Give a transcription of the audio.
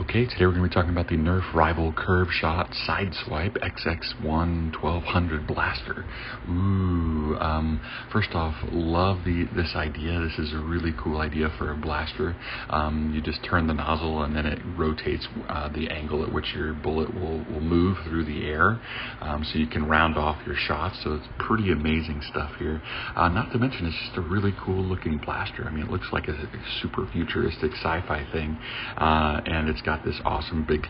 Okay, today we're going to be talking about the Nerf Rival Curve Shot Sideswipe XXI 1200 Blaster. First off, love this idea. This is a really cool idea for a blaster. You just turn the nozzle and then it rotates the angle at which your bullet will move through the air, so you can round off your shots. So it's pretty amazing stuff here. Not to mention, it's just a really cool looking blaster. I mean, it looks like a super futuristic sci-fi thing, and it's got this awesome big